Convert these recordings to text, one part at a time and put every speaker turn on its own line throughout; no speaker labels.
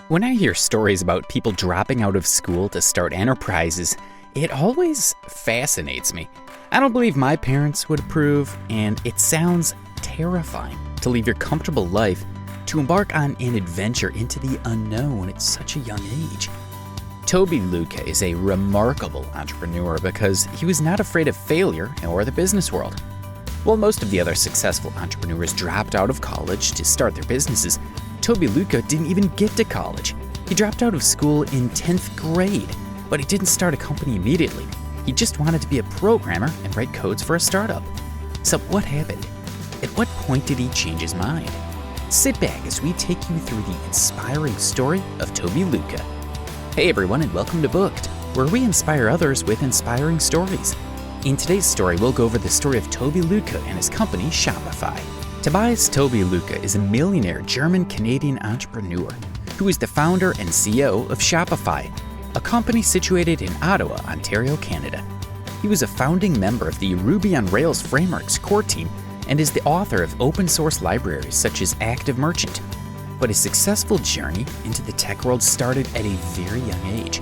When I hear stories about people dropping out of school to start enterprises, it always fascinates me. I don't believe my parents would approve, and it sounds terrifying to leave your comfortable life to embark on an adventure into the unknown at such a young age. Toby Luca is a remarkable entrepreneur because he was not afraid of failure or the business world. While most of the other successful entrepreneurs dropped out of college to start their businesses, Toby Luca didn't even get to college. He dropped out of school in 10th grade, but he didn't start a company immediately. He just wanted to be a programmer and write codes for a startup. So what happened? At what point did he change his mind? Sit back as we take you through the inspiring story of Toby Luca. Hey everyone, and welcome to Booked, where we inspire others with inspiring stories. In today's story, we'll go over the story of Toby Luca and his company, Shopify. Tobias Toby Luca is a millionaire German-Canadian entrepreneur who is the founder and CEO of Shopify, a company situated in Ottawa, Ontario, Canada. He was a founding member of the Ruby on Rails framework's core team and is the author of open-source libraries such as Active Merchant. But his successful journey into the tech world started at a very young age,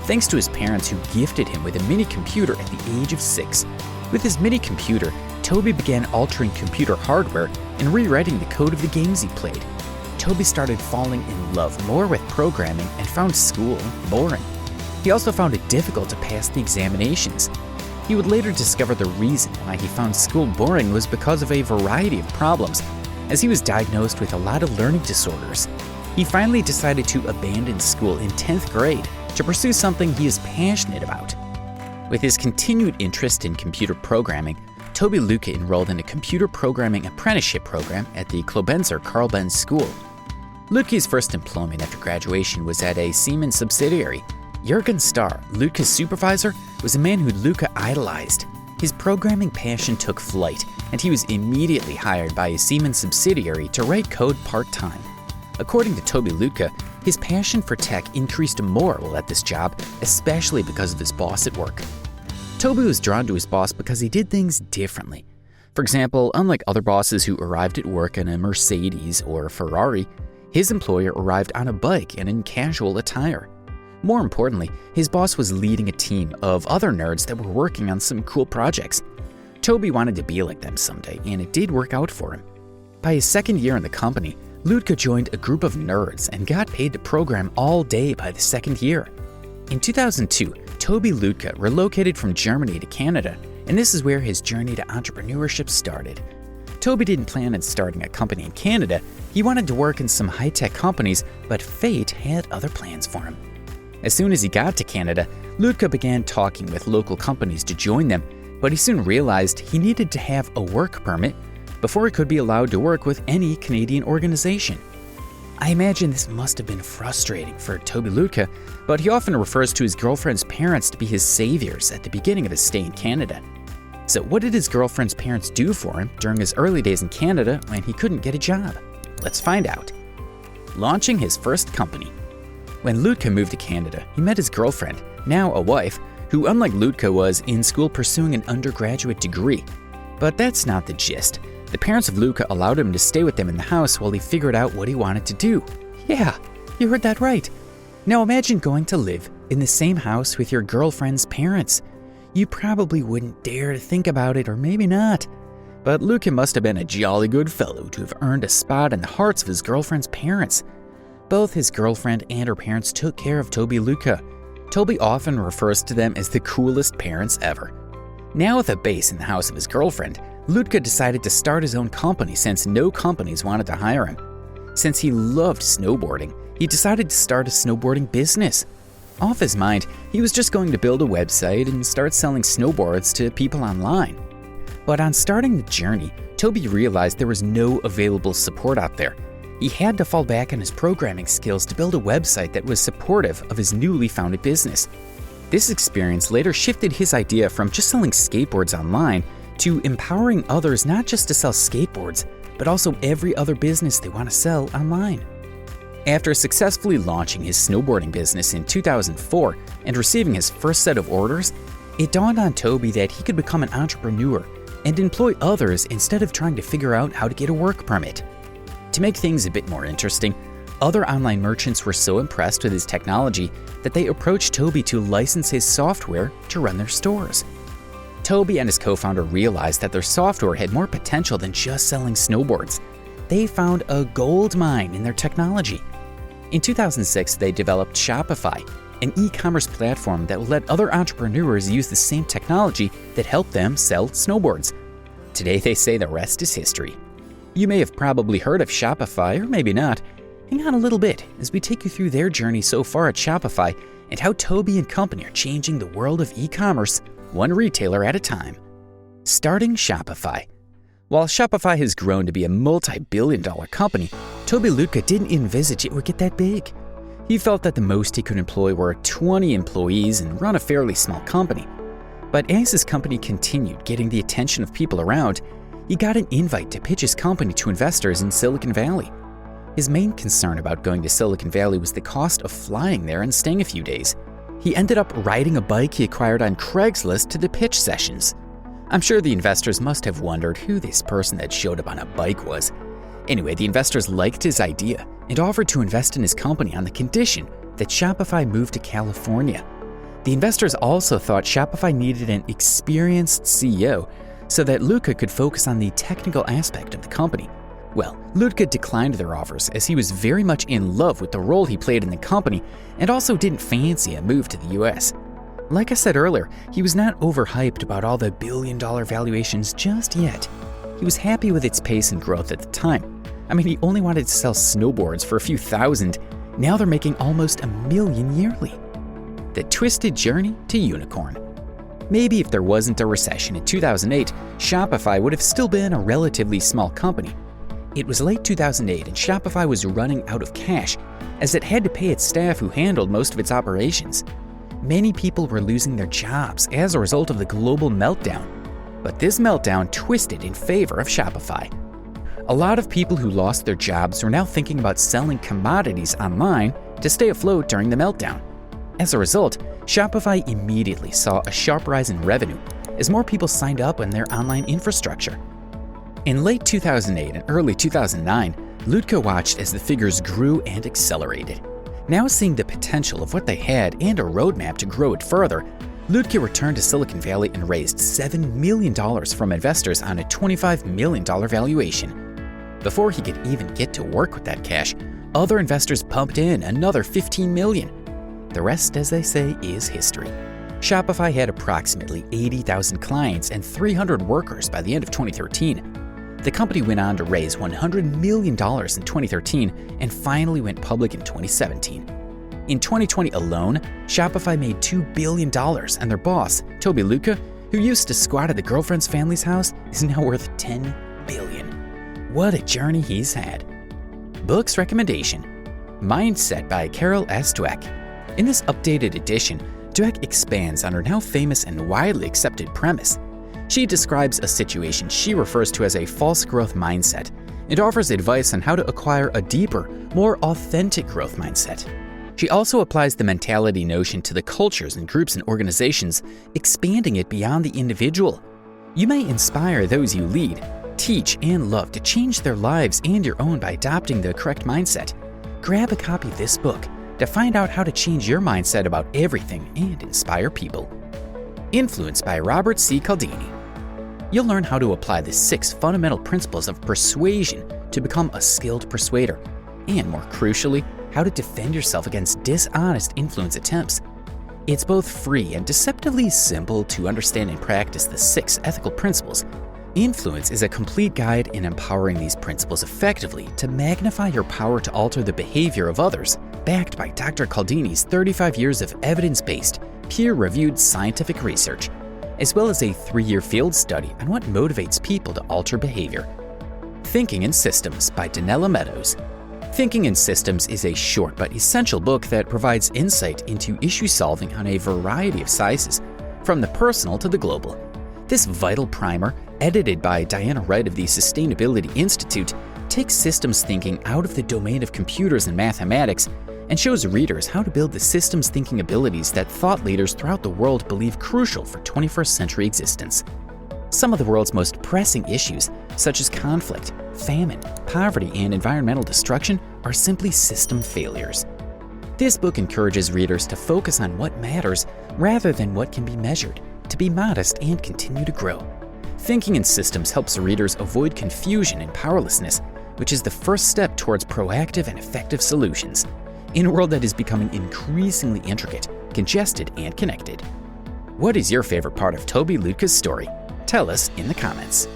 thanks to his parents who gifted him with a mini computer at the age of 6. With his mini computer, Toby began altering computer hardware and rewriting the code of the games he played. Toby started falling in love more with programming and found school boring. He also found it difficult to pass the examinations. He would later discover the reason why he found school boring was because of a variety of problems, as he was diagnosed with a lot of learning disorders. He finally decided to abandon school in 10th grade to pursue something he is passionate about. With his continued interest in computer programming, Toby Luca enrolled in a computer programming apprenticeship program at the Klobenzer Carl Benz School. Luca's first employment after graduation was at a Siemens subsidiary. Jürgen Starr, Luca's supervisor, was a man who Luca idolized. His programming passion took flight, and he was immediately hired by a Siemens subsidiary to write code part-time. According to Toby Luca, his passion for tech increased more while at this job, especially because of his boss at work. Toby was drawn to his boss because he did things differently. For example, unlike other bosses who arrived at work in a Mercedes or Ferrari, his employer arrived on a bike and in casual attire. More importantly, his boss was leading a team of other nerds that were working on some cool projects. Toby wanted to be like them someday, and it did work out for him. By his second year in the company, Luca joined a group of nerds and got paid to program all day by the second year. In 2002, Toby Luca relocated from Germany to Canada, and this is where his journey to entrepreneurship started. Toby didn't plan on starting a company in Canada. He wanted to work in some high-tech companies, but fate had other plans for him. As soon as he got to Canada, Luca began talking with local companies to join them, but he soon realized he needed to have a work permit before he could be allowed to work with any Canadian organization. I imagine this must have been frustrating for Toby Luca, but he often refers to his girlfriend's parents to be his saviors at the beginning of his stay in Canada. So what did his girlfriend's parents do for him during his early days in Canada when he couldn't get a job? Let's find out. Launching his first company. When Luca moved to Canada, he met his girlfriend, now a wife, who unlike Luca was in school pursuing an undergraduate degree. But that's not the gist. The parents of Luca allowed him to stay with them in the house while he figured out what he wanted to do. Yeah, you heard that right. Now imagine going to live in the same house with your girlfriend's parents. You probably wouldn't dare to think about it, or maybe not. But Luca must have been a jolly good fellow to have earned a spot in the hearts of his girlfriend's parents. Both his girlfriend and her parents took care of Toby Luca. Toby often refers to them as the coolest parents ever. Now with a base in the house of his girlfriend, Luca decided to start his own company since no companies wanted to hire him. Since he loved snowboarding, he decided to start a snowboarding business. Off his mind, he was just going to build a website and start selling snowboards to people online. But on starting the journey, Toby realized there was no available support out there. He had to fall back on his programming skills to build a website that was supportive of his newly founded business. This experience later shifted his idea from just selling skateboards online to empowering others not just to sell skateboards, but also every other business they want to sell online. After successfully launching his snowboarding business in 2004 and receiving his first set of orders, it dawned on Toby that he could become an entrepreneur and employ others instead of trying to figure out how to get a work permit. To make things a bit more interesting, Other online merchants were so impressed with his technology that they approached Toby to license his software to run their stores. Toby and his co-founder realized that their software had more potential than just selling snowboards. They found a gold mine in their technology. In 2006, they developed Shopify, an e-commerce platform that will let other entrepreneurs use the same technology that helped them sell snowboards. Today, they say the rest is history. You may have probably heard of Shopify, or maybe not. Hang on a little bit as we take you through their journey so far at Shopify and how Toby and company are changing the world of e-commerce, one retailer at a time. Starting Shopify. While Shopify has grown to be a multi-billion-dollar company, Toby Lütke didn't envisage it would get that big. He felt that the most he could employ were 20 employees and run a fairly small company. But as his company continued getting the attention of people around, he got an invite to pitch his company to investors in Silicon Valley. His main concern about going to Silicon Valley was the cost of flying there and staying a few days. He ended up riding a bike he acquired on Craigslist to the pitch sessions. I'm sure the investors must have wondered who this person that showed up on a bike was. Anyway, the investors liked his idea and offered to invest in his company on the condition that Shopify moved to California. The investors also thought Shopify needed an experienced CEO so that Lütke could focus on the technical aspect of the company. Well, Lütke declined their offers as he was very much in love with the role he played in the company and also didn't fancy a move to the US. Like I said earlier, he was not overhyped about all the billion-dollar valuations just yet. He was happy with its pace and growth at the time. I mean, he only wanted to sell snowboards for a few thousand. Now they're making almost $1 million yearly. The twisted journey to unicorn. Maybe if there wasn't a recession in 2008, Shopify would have still been a relatively small company. It was late 2008 and Shopify was running out of cash as it had to pay its staff who handled most of its operations. Many people were losing their jobs as a result of the global meltdown. But this meltdown twisted in favor of Shopify. A lot of people who lost their jobs were now thinking about selling commodities online to stay afloat during the meltdown. As a result, Shopify immediately saw a sharp rise in revenue as more people signed up on their online infrastructure. In late 2008 and early 2009, Lütke watched as the figures grew and accelerated. Now seeing the potential of what they had and a roadmap to grow it further, Lütke returned to Silicon Valley and raised $7 million from investors on a $25 million valuation. Before he could even get to work with that cash, other investors pumped in another $15 million. The rest, as they say, is history. Shopify had approximately 80,000 clients and 300 workers by the end of 2013. The company went on to raise $100 million in 2013 and finally went public in 2017. In 2020 alone, Shopify made $2 billion, and their boss, Toby Lütke, who used to squat at the girlfriend's family's house, is now worth $10 billion. What a journey he's had. Books recommendation: Mindset by Carol S. Dweck. In this updated edition, Dweck expands on her now famous and widely accepted premise. She describes a situation she refers to as a false growth mindset and offers advice on how to acquire a deeper, more authentic growth mindset. She also applies the mentality notion to the cultures and groups and organizations, expanding it beyond the individual. You may inspire those you lead, teach, and love to change their lives and your own by adopting the correct mindset. Grab a copy of this book to find out how to change your mindset about everything and inspire people. Influence by Robert C. Cialdini. You'll learn how to apply the 6 fundamental principles of persuasion to become a skilled persuader, and more crucially, how to defend yourself against dishonest influence attempts. It's both free and deceptively simple to understand and practice the 6 ethical principles. Influence is a complete guide in empowering these principles effectively to magnify your power to alter the behavior of others, backed by Dr. Cialdini's 35 years of evidence-based, peer-reviewed scientific research, as well as a 3-year field study on what motivates people to alter behavior. Thinking in Systems by Donella Meadows. Thinking in Systems is a short but essential book that provides insight into issue solving on a variety of sizes, from the personal to the global. This vital primer, edited by Diana Wright of the Sustainability Institute, takes systems thinking out of the domain of computers and mathematics and shows readers how to build the systems thinking abilities that thought leaders throughout the world believe crucial for 21st century existence. Some of the world's most pressing issues, such as conflict, famine, poverty, and environmental destruction are simply system failures. This book encourages readers to focus on what matters rather than what can be measured, to be modest and continue to grow. Thinking in systems helps readers avoid confusion and powerlessness, which is the first step towards proactive and effective solutions in a world that is becoming increasingly intricate, congested, and connected. What is your favorite part of Toby Lütke's story? Tell us in the comments.